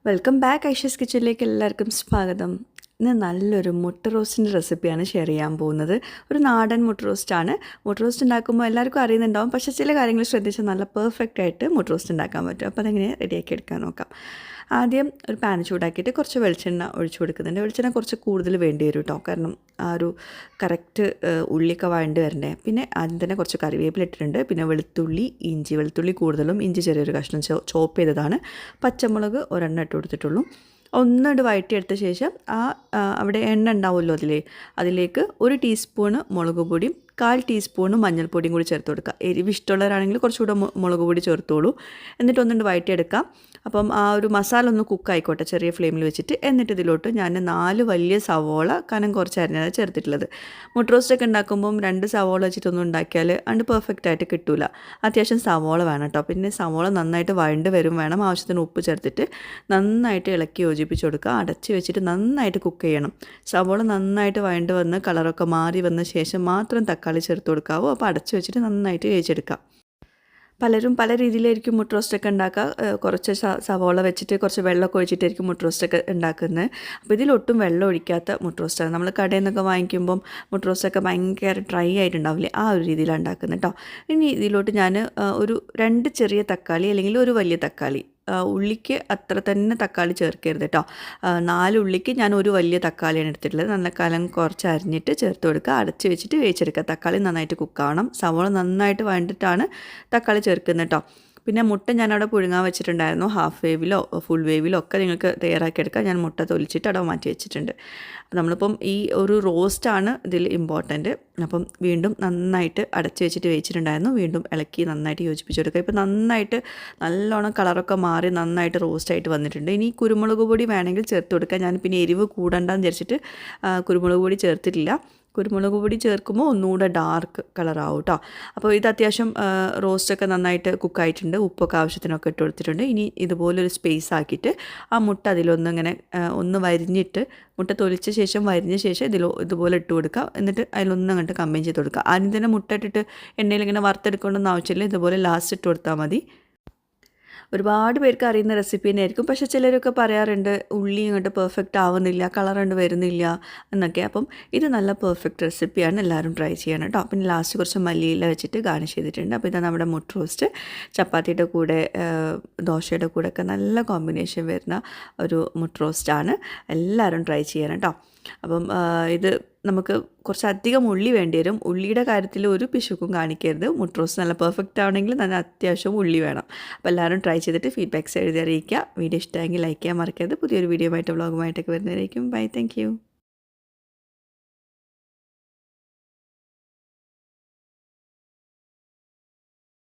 Welcome back Aisha's കിച്ചണിലേക്ക് എല്ലാവർക്കും സ്വാഗതം. ഇന്ന് നല്ലൊരു മുട്ട റോസ്റ്റിൻ്റെ റെസിപ്പിയാണ് ഷെയർ ചെയ്യാൻ പോകുന്നത്. ഒരു നാടൻ മുട്ട റോസ്റ്റാണ്. മുട്ട റോസ്റ്റ് ഉണ്ടാക്കുമ്പോൾ എല്ലാവർക്കും അറിയുന്നുണ്ടാവും, പക്ഷേ ചില കാര്യങ്ങൾ ശ്രദ്ധിച്ചാൽ നല്ല പെർഫെക്റ്റ് ആയിട്ട് മുട്ട റോസ്റ്റ് ഉണ്ടാക്കാൻ പറ്റും. അപ്പോൾ അതെങ്ങനെ റെഡിയാക്കി എടുക്കാൻ നോക്കാം. ആദ്യം ഒരു പാൻ ചൂടാക്കിയിട്ട് കുറച്ച് വെളിച്ചെണ്ണ ഒഴിച്ചു കൊടുക്കുന്നുണ്ട്. വെളിച്ചെണ്ണ കുറച്ച് കൂടുതൽ വേണ്ടി വരും കേട്ടോ, കാരണം ആ ഒരു കറക്റ്റ് ഉള്ളിയൊക്കെ വഴണ്ട് വരണ്ടേ. പിന്നെ ആദ്യം തന്നെ കുറച്ച് കറിവേപ്പില ഇട്ടിട്ടുണ്ട്. പിന്നെ വെളുത്തുള്ളി കൂടുതലും, ഇഞ്ചി ചെറിയൊരു കഷ്ണം ചോപ്പ് ചെയ്തതാണ്. പച്ചമുളക് ഒരെണ്ണം ഇട്ട് കൊടുത്തിട്ടുള്ളൂ. ഒന്നിട്ട് വഴറ്റിയെടുത്ത ശേഷം അവിടെ എണ്ണ ഉണ്ടാവുമല്ലോ അതിലേക്ക് 1 ടീസ്പൂണ് മുളക് പൊടിയും 1/4 ടീസ്പൂണ് മഞ്ഞൾപ്പൊടിയും കൂടി ചേർത്ത് കൊടുക്കുക. എരിവ് ഇഷ്ടമുള്ളവരാണെങ്കിൽ കുറച്ചുകൂടെ മുളക് പൊടി ചേർത്തോളൂ. എന്നിട്ട് ഒന്നിട്ട് വഴറ്റിയെടുക്കാം. അപ്പം ആ ഒരു മസാല ഒന്ന് കുക്കായിക്കോട്ടെ ചെറിയ ഫ്ലെയിമിൽ വെച്ചിട്ട്. എന്നിട്ട് ഇതിലോട്ട് ഞാൻ 4 വലിയ സവോള കനം കുറച്ച് അരിഞ്ഞാണ് ചേർത്തിട്ടുള്ളത്. മുട്ട റോസ്റ്റൊക്കെ ഉണ്ടാക്കുമ്പം 2 സവോള വെച്ചിട്ടൊന്നും ഉണ്ടാക്കിയാൽ അത് പെർഫെക്റ്റ് ആയിട്ട് കിട്ടില്ല. അത്യാവശ്യം സവോള വേണം കേട്ടോ. പിന്നെ സവോള നന്നായിട്ട് വഴണ്ട് വരും വേണം. ആവശ്യത്തിന് ഉപ്പ് ചേർത്തിട്ട് നന്നായിട്ട് ഇളക്കി യോജിപ്പിച്ച് കൊടുക്കുക. അടച്ച് വെച്ചിട്ട് നന്നായിട്ട് കുക്ക് ചെയ്യണം. സവോള നന്നായിട്ട് വഴണ്ട് വന്ന് കളറൊക്കെ മാറി വന്ന ശേഷം മാത്രം തക്കാളി ചേർത്ത് കൊടുക്കാവൂ. അപ്പോൾ അടച്ച് വെച്ചിട്ട് നന്നായിട്ട് വേവിച്ചെടുക്കാം. പലരും പല രീതിയിലായിരിക്കും മുട്ട റോസ്റ്റൊക്കെ ഉണ്ടാക്കുക. കുറച്ച് സവോള വെച്ചിട്ട് കുറച്ച് വെള്ളമൊക്കെ ഒഴിച്ചിട്ടായിരിക്കും മുട്ട റോസ്റ്റൊക്കെ ഉണ്ടാക്കുന്നത്. അപ്പോൾ ഇതിലൊട്ടും വെള്ളം ഒഴിക്കാത്ത മുട്ട റോസ്റ്റാണ്. നമ്മൾ കടയിൽ നിന്നൊക്കെ വാങ്ങിക്കുമ്പം മുട്ട റോസ്റ്റൊക്കെ ഭയങ്കര ഡ്രൈ ആയിട്ടുണ്ടാവില്ലേ, ആ ഒരു രീതിയിലാണ് ഉണ്ടാക്കുന്നത് കേട്ടോ. ഇനി ഇതിലോട്ട് ഞാൻ ഒരു 2 ചെറിയ തക്കാളി അല്ലെങ്കിൽ ഒരു വലിയ തക്കാളി, ഉള്ളിക്ക് അത്ര തന്നെ തക്കാളി ചേർക്കരുത് കേട്ടോ. 4 ഉള്ളിക്ക് ഞാൻ ഒരു വലിയ തക്കാളിയാണ് എടുത്തിട്ടുള്ളത്. നല്ല കലം കുറച്ച് അരിഞ്ഞിട്ട് ചേർത്ത് കൊടുക്കുക. അടച്ച് വെച്ചിട്ട് വേവിച്ചെടുക്കുക. തക്കാളി നന്നായിട്ട് കുക്കാവണം. സവോള നന്നായിട്ട് വഴണ്ടിട്ടാണ് തക്കാളി ചേർക്കുന്നത് കേട്ടോ. പിന്നെ മുട്ട ഞാനവിടെ പുഴുങ്ങാൻ വെച്ചിട്ടുണ്ടായിരുന്നു. ഹാഫ് വേവിലോ ഫുൾ വേവിലോ ഒക്കെ നിങ്ങൾക്ക് തയ്യാറാക്കിയെടുക്കാം. ഞാൻ മുട്ട തൊലിച്ചിട്ട് അവിടെ മാറ്റി വെച്ചിട്ടുണ്ട്. അപ്പോൾ നമ്മളിപ്പം ഈ ഒരു റോസ്റ്റാണ് ഇതിൽ ഇമ്പോർട്ടൻറ്റ്. അപ്പം വീണ്ടും നന്നായിട്ട് അടച്ച് വെച്ചിട്ട് വേവിച്ചിട്ടുണ്ടായിരുന്നു. വീണ്ടും ഇളക്കി നന്നായിട്ട് യോജിപ്പിച്ചെടുക്കുക. ഇപ്പോൾ നല്ലോണം കളറൊക്കെ മാറി നന്നായിട്ട് റോസ്റ്റായിട്ട് വന്നിട്ടുണ്ട്. ഇനി കുരുമുളക് പൊടി വേണമെങ്കിൽ ചേർത്ത് കൊടുക്കുക. ഞാൻ പിന്നെ എരിവ് കൂടണ്ടെന്ന് വിചാരിച്ചിട്ട് കുരുമുളക് പൊടി ചേർത്തിട്ടില്ല. കുരുമുളക് പൊടി ചേർക്കുമ്പോൾ ഒന്നുകൂടെ ഡാർക്ക് കളറാവും കേട്ടോ. അപ്പോൾ ഇത് അത്യാവശ്യം റോസ്റ്റൊക്കെ നന്നായിട്ട് കുക്കായിട്ടുണ്ട്. ഉപ്പൊക്കെ ആവശ്യത്തിനൊക്കെ ഇട്ട് കൊടുത്തിട്ടുണ്ട്. ഇനി ഇതുപോലൊരു സ്പേസ് ആക്കിയിട്ട് ആ മുട്ട അതിലൊന്നിങ്ങനെ ഒന്ന് വരിഞ്ഞിട്ട്, മുട്ട തൊലിച്ച ശേഷം വരിഞ്ഞ ശേഷം ഇതുപോലെ ഇട്ട് കൊടുക്കുക. എന്നിട്ട് അതിലൊന്നും അങ്ങോട്ട് കമ്പൈൻ ചെയ്ത് കൊടുക്കുക. ആദ്യം തന്നെ മുട്ട ഇട്ടിട്ട് എണ്ണയിൽ ഇങ്ങനെ വറുത്തെടുക്കണമെന്ന് ആവശ്യമില്ല. ഇതുപോലെ ലാസ്റ്റ് ഇട്ട് കൊടുത്താൽ മതി. ഒരുപാട് പേർക്ക് അറിയുന്ന റെസിപ്പി തന്നെയായിരിക്കും. പക്ഷേ ചിലരൊക്കെ പറയാറുണ്ട് ഉള്ളി ഇങ്ങോട്ട് പെർഫെക്റ്റ് ആവുന്നില്ല, കളർ കൊണ്ട് വരുന്നില്ല എന്നൊക്കെ. അപ്പം ഇത് നല്ല പെർഫെക്റ്റ് റെസിപ്പിയാണ്, എല്ലാവരും ട്രൈ ചെയ്യണം കേട്ടോ. പിന്നെ ലാസ്റ്റ് കുറച്ച് മല്ലിയില വെച്ചിട്ട് ഗാർണിഷ് ചെയ്തിട്ടുണ്ട്. അപ്പോൾ ഇതാ നമ്മുടെ മുട്ട റോസ്റ്റ്. ചപ്പാത്തിയുടെ കൂടെ ദോശയുടെ കൂടെ ഒക്കെ നല്ല കോമ്പിനേഷൻ വരുന്ന ഒരു മുട്ട റോസ്റ്റാണ്. എല്ലാവരും ട്രൈ ചെയ്യണം കേട്ടോ. അപ്പം ഇത് നമുക്ക് കുറച്ചധികം ഉള്ളി വേണ്ടി വരും. ഉള്ളിയുടെ കാര്യത്തിൽ ഒരു പിശുക്കും കാണിക്കരുത്. മുട്ട റോസ്റ്റ് നല്ല പെർഫെക്റ്റ് ആവണമെങ്കിൽ നല്ല അത്യാവശ്യം ഉള്ളി വേണം. അപ്പോൾ എല്ലാവരും ട്രൈ ചെയ്തിട്ട് ഫീഡ്ബാക്ക്സ് എഴുതി അറിയിക്കുക. വീഡിയോ ഇഷ്ടമെങ്കിൽ ലൈക്ക് ചെയ്യാൻ മറക്കരുത്. പുതിയൊരു വീഡിയോ ആയിട്ട് വ്ളോഗുമായിട്ടൊക്കെ വരുന്നതായിരിക്കും. Bye, thank U.